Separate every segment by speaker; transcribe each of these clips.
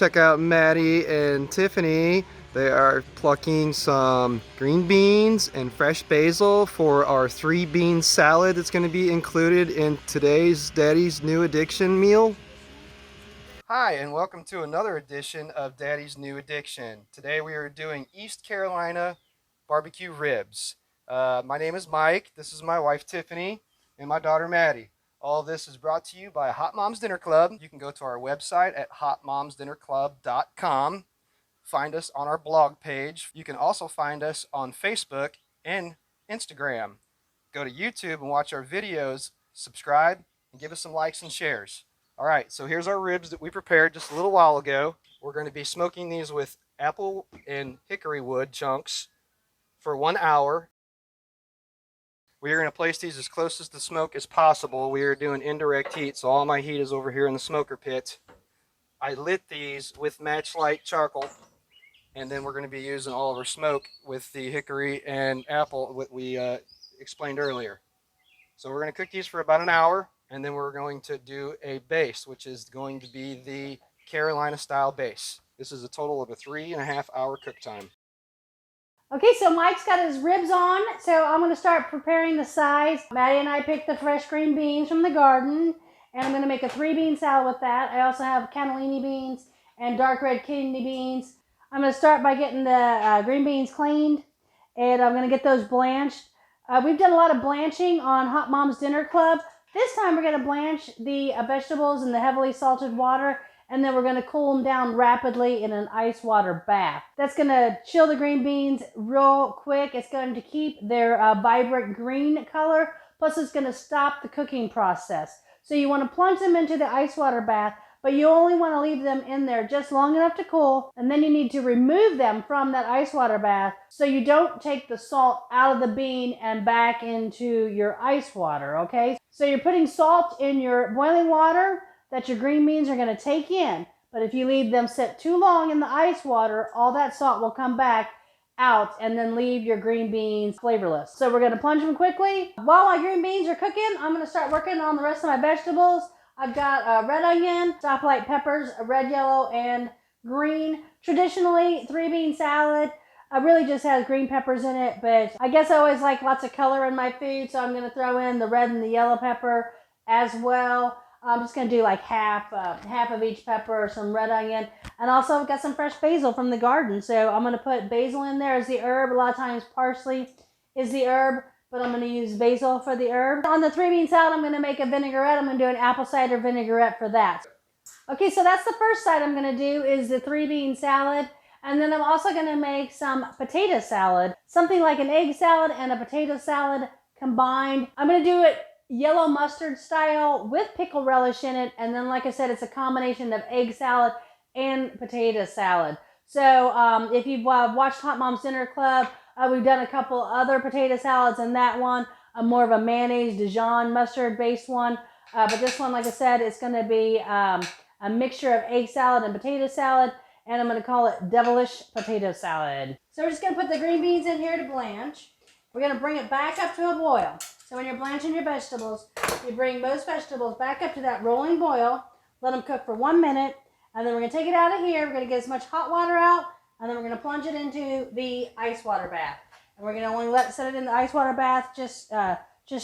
Speaker 1: check out Maddie and Tiffany. They are plucking some green beans and fresh basil for our 3-bean salad that's going to be included in today's Daddy's New Addiction meal. Hi, and welcome to another edition of Daddy's New Addiction. Today we are doing East Carolina barbecue ribs. My name is Mike, this is my wife Tiffany, and my daughter Maddie. All of this is brought to you by Haute Moms Dinner Club. You can go to our website at hautemomsdinnerclub.com. Find us on our blog page. You can also find us on Facebook and Instagram. Go to YouTube and watch our videos, subscribe, and give us some likes and shares. All right, so here's our ribs that we prepared just a little while ago. We're going to be smoking these with apple and hickory wood chunks for 1 hour. We are going to place these as close as the smoke as possible. We are doing indirect heat, so all my heat is over here in the smoker pit. I lit these with matchlight charcoal, and then we're going to be using all of our smoke with the hickory and apple that we explained earlier. So we're going to cook these for about an hour, and then we're going to do a base, which is going to be the Carolina style base. This is a total of a 3.5 hour cook time.
Speaker 2: Okay, so Mike's got his ribs on, so I'm going to start preparing the sides. Maddie and I picked the fresh green beans from the garden, and I'm going to make a 3-bean salad with that. I also have cannellini beans and dark red kidney beans. I'm going to start by getting the green beans cleaned, and I'm going to get those blanched. We've done a lot of blanching on Haute Moms Dinner Club. This time we're going to blanch the vegetables in the heavily salted water, and then we're going to cool them down rapidly in an ice water bath. That's going to chill the green beans real quick. It's going to keep their vibrant green color, plus it's going to stop the cooking process. So you want to plunge them into the ice water bath, but you only want to leave them in there just long enough to cool, and then you need to remove them from that ice water bath so you don't take the salt out of the bean and back into your ice water, okay? So you're putting salt in your boiling water that your green beans are going to take in, but if you leave them sit too long in the ice water, all that salt will come back out and then leave your green beans flavorless. So we're going to plunge them quickly. While my green beans are cooking, I'm going to start working on the rest of my vegetables. I've got red onion, stoplight peppers, red, yellow, and green. Traditionally, 3-bean salad really just has green peppers in it, but I guess I always like lots of color in my food, so I'm going to throw in the red and the yellow pepper as well. I'm just going to do like half of each pepper or some red onion. And also I've got some fresh basil from the garden, so I'm going to put basil in there as the herb. A lot of times parsley is the herb, but I'm going to use basil for the herb. On the 3-bean salad, I'm going to make a vinaigrette. I'm going to do an apple cider vinaigrette for that. Okay, so that's the first side I'm going to do is the 3-bean salad. And then I'm also going to make some potato salad, something like an egg salad and a potato salad combined. I'm going to do it yellow mustard style with pickle relish in it. And then, like I said, it's a combination of egg salad and potato salad. So if you've watched Haute Moms Dinner Club, we've done a couple other potato salads in that one, more of a mayonnaise Dijon mustard based one. But this one, like I said, it's going to be a mixture of egg salad and potato salad. And I'm going to call it Devilish potato salad. So we're just going to put the green beans in here to blanch. We're going to bring it back up to a boil. So when you're blanching your vegetables, you bring most vegetables back up to that rolling boil, let them cook for 1 minute, and then we're going to take it out of here. We're going to get as much hot water out, and then we're going to plunge it into the ice water bath. And we're going to only set it in the ice water bath just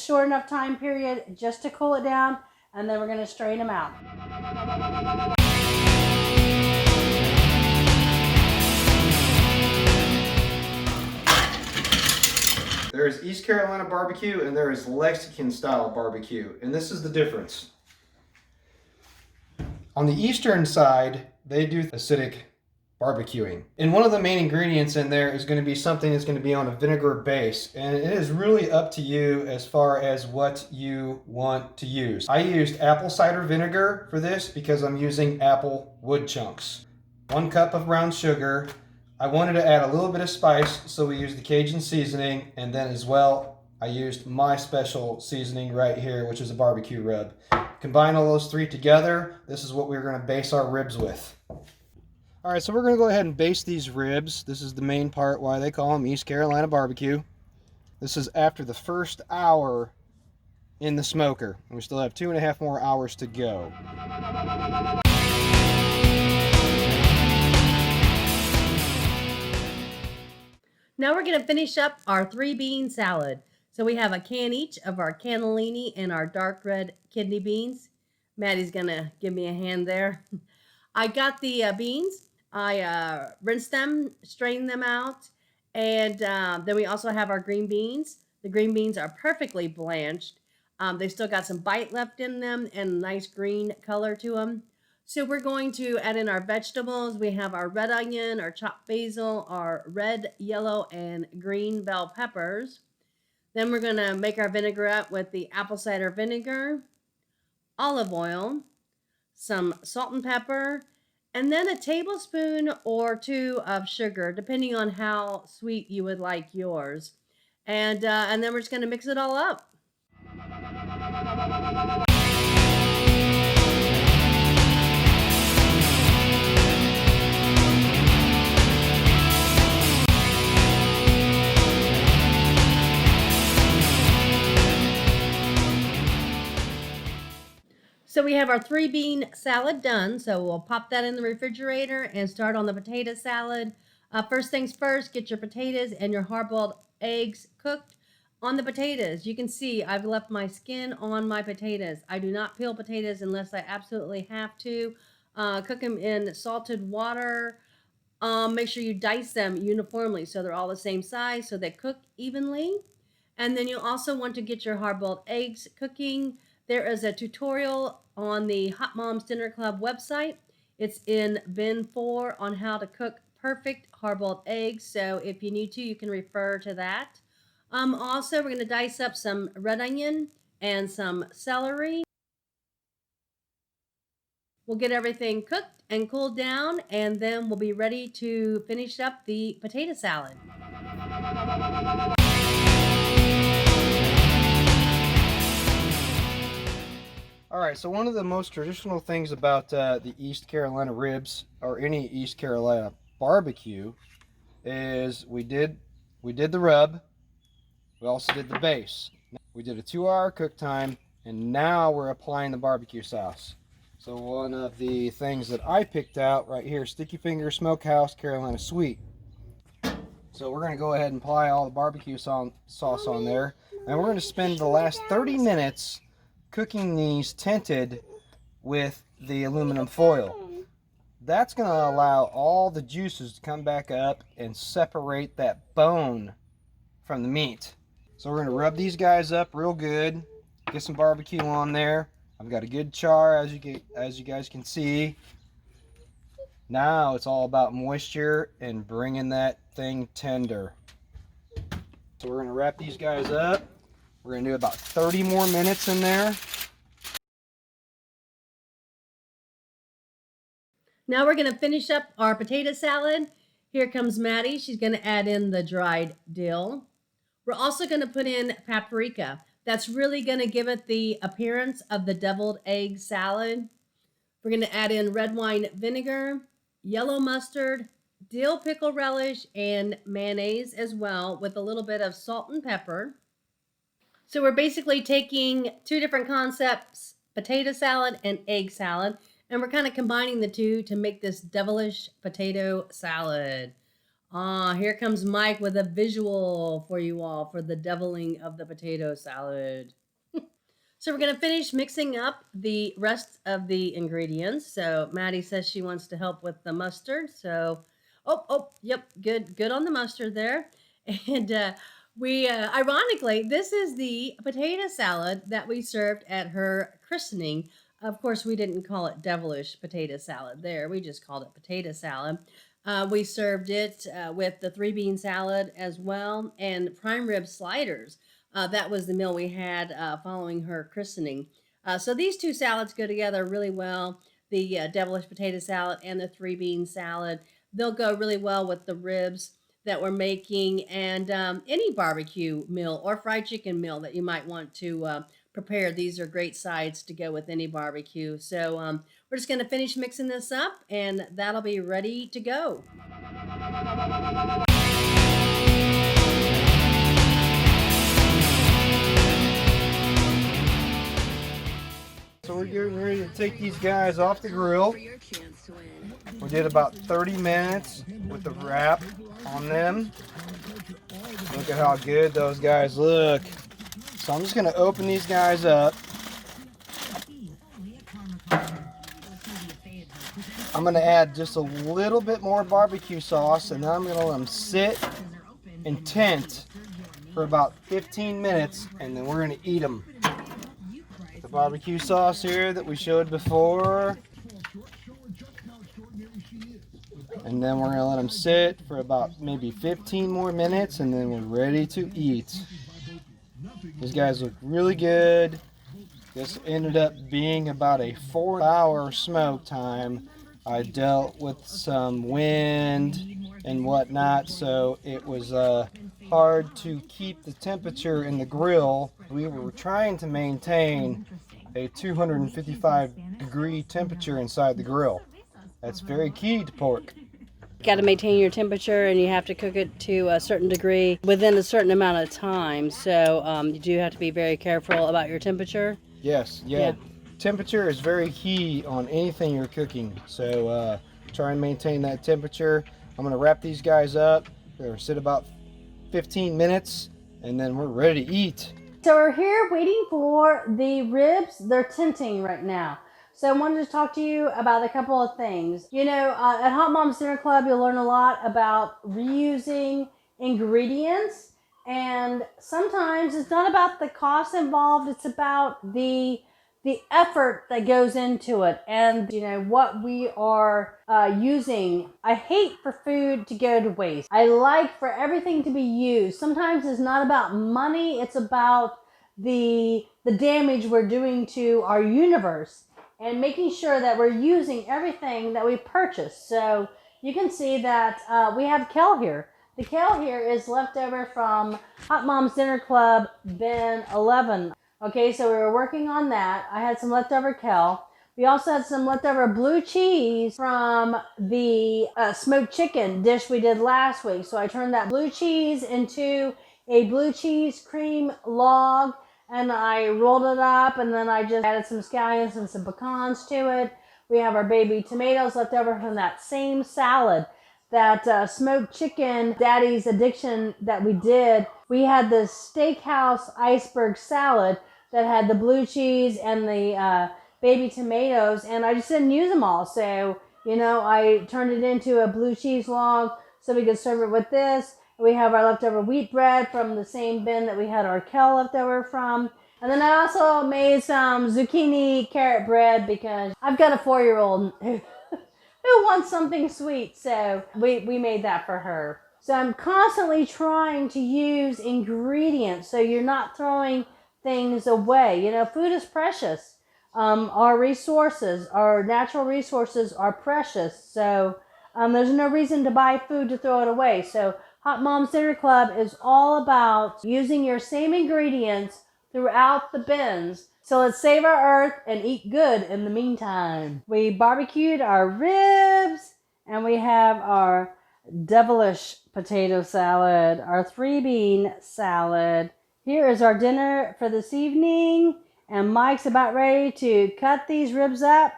Speaker 2: short enough time period just to cool it down, and then we're going to strain them out.
Speaker 1: There is East Carolina barbecue and there is Lexington style barbecue, and this is the difference. On the eastern side, they do acidic barbecuing. And one of the main ingredients in there is going to be something that's going to be on a vinegar base, and it is really up to you as far as what you want to use. I used apple cider vinegar for this because I'm using apple wood chunks. 1 cup of brown sugar. I wanted to add a little bit of spice, so we used the Cajun seasoning, and then as well, I used my special seasoning right here, which is a barbecue rub. Combine all those 3 together, this is what we're going to base our ribs with. All right, so we're going to go ahead and baste these ribs. This is the main part why they call them East Carolina barbecue. This is after the first hour in the smoker, and we still have 2.5 more hours to go.
Speaker 3: Now we're going to finish up our 3-bean salad. So we have a can each of our cannellini and our dark red kidney beans. Maddie's going to give me a hand there. I got the beans. I rinsed them, strained them out, and then we also have our green beans. The green beans are perfectly blanched. They still got some bite left in them and a nice green color to them. So we're going to add in our vegetables. We have our red onion, our chopped basil, our red, yellow, and green bell peppers. Then we're going to make our vinaigrette with the apple cider vinegar, olive oil, some salt and pepper, and then a tablespoon or two of sugar, depending on how sweet you would like yours. And then we're just going to mix it all up. So we have our 3-bean salad done. So we'll pop that in the refrigerator and start on the potato salad. First things first, get your potatoes and your hard-boiled eggs cooked. On the potatoes, you can see I've left my skin on my potatoes. I do not peel potatoes unless I absolutely have to. Cook them in salted water. Make sure you dice them uniformly so they're all the same size so they cook evenly. And then you also want to get your hard-boiled eggs cooking. There is a tutorial on the Haute Moms Dinner Club website. It's in bin 4 on how to cook perfect hard-boiled eggs. So if you need to, you can refer to that. Also, we're going to dice up some red onion and some celery. We'll get everything cooked and cooled down, and then we'll be ready to finish up the potato salad.
Speaker 1: All right, so one of the most traditional things about the East Carolina ribs or any East Carolina barbecue is we did the rub. We also did the base. We did a 2-hour cook time, and now we're applying the barbecue sauce. So one of the things that I picked out right here, Sticky Finger Smokehouse Carolina Sweet. So we're going to go ahead and apply all the barbecue sauce on there, and we're going to spend the last 30 minutes cooking these tinted with the aluminum foil. That's going to allow all the juices to come back up and separate that bone from the meat. So we're going to rub these guys up real good, get some barbecue on there. I've got a good char as you guys can see. Now it's all about moisture and bringing that thing tender. So we're going to wrap these guys up. We're going to do about 30 more minutes in there.
Speaker 3: Now we're going to finish up our potato salad. Here comes Maddie. She's going to add in the dried dill. We're also going to put in paprika. That's really going to give it the appearance of the deviled egg salad. We're going to add in red wine vinegar, yellow mustard, dill pickle relish, and mayonnaise as well, with a little bit of salt and pepper. So we're basically taking two different concepts, potato salad and egg salad, and we're kind of combining the two to make this devilish potato salad. Here comes Mike with a visual for you all for the deviling of the potato salad. So we're going to finish mixing up the rest of the ingredients. So Maddie says she wants to help with the mustard. So, yep, good on the mustard there. And we, ironically, this is the potato salad that we served at her christening. Of course, we didn't call it devilish potato salad there. We just called it potato salad. We served it with the 3-bean salad as well and prime rib sliders. That was the meal we had following her christening. So these two salads go together really well. The devilish potato salad and the 3-bean salad. They'll go really well with the ribs that we're making and any barbecue meal or fried chicken meal that you might want to prepare. These are great sides to go with any barbecue. So we're just going to finish mixing this up and that'll be ready to go.
Speaker 1: So we're getting ready to take these guys off the grill. We did about 30 minutes with the wrap on them. Look at how good those guys look. So I'm just gonna open these guys up. I'm gonna add just a little bit more barbecue sauce, and then I'm gonna let them sit and tent for about 15 minutes, and then we're gonna eat them. The barbecue sauce here that we showed before. And then we're gonna let them sit for about maybe 15 more minutes, and then we're ready to eat. These guys look really good. This ended up being about a 4-hour smoke time. I dealt with some wind and whatnot, so it was hard to keep the temperature in the grill. We were trying to maintain a 255 degree temperature inside the grill. That's very key to pork.
Speaker 3: You got to maintain your temperature, and you have to cook it to a certain degree within a certain amount of time. So you do have to be very careful about your temperature.
Speaker 1: Yes, yeah. Temperature is very key on anything you're cooking. So try and maintain that temperature. I'm going to wrap these guys up. They're going to sit about 15 minutes, and then we're ready to eat.
Speaker 2: So we're here waiting for the ribs. They're tinting right now. So I wanted to talk to you about a couple of things. You know, at Haute Moms Dinner Club, you'll learn a lot about reusing ingredients. And sometimes it's not about the cost involved. It's about the effort that goes into it, and you know what we are using. I hate for food to go to waste. I like for everything to be used. Sometimes it's not about money. It's about the damage we're doing to our universe, and making sure that we're using everything that we purchase. So you can see that we have kale here. The kale here is leftover from Haute Moms Dinner Club bin 11. Okay, so we were working on that. I had some leftover kale. We also had some leftover blue cheese from the smoked chicken dish we did last week. So I turned that blue cheese into a blue cheese cream log, and I rolled it up, and then I just added some scallions and some pecans to it. We have our baby tomatoes left over from that same salad, that smoked chicken daddy's addiction that we did. We had the steakhouse iceberg salad that had the blue cheese and the baby tomatoes, and I just didn't use them all. So, you know, I turned it into a blue cheese log so we could serve it with this. We have our leftover wheat bread from the same bin that we had our kale left over from. And then I also made some zucchini carrot bread because I've got a 4-year-old who wants something sweet. So we made that for her. So I'm constantly trying to use ingredients so you're not throwing things away. You know, food is precious. Our resources, our natural resources are precious. So there's no reason to buy food to throw it away. So Haute Moms Dinner Club is all about using your same ingredients throughout the bins. So let's save our earth and eat good in the meantime. We barbecued our ribs, and we have our Devilish potato salad, our 3-bean salad. Here is our dinner for this evening, and Mike's about ready to cut these ribs up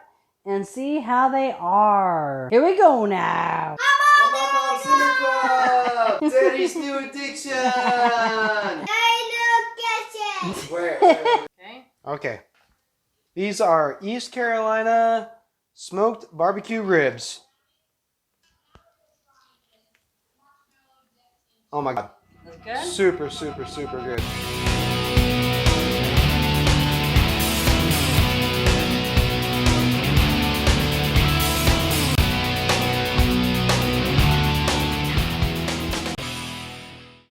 Speaker 2: and see how they are. Here we go now.
Speaker 1: Haute Moms Dinner Club! Daddy's new addiction! Where? Okay. These are East Carolina smoked barbecue ribs. Oh my God.
Speaker 2: That's good.
Speaker 1: Super, super, super good.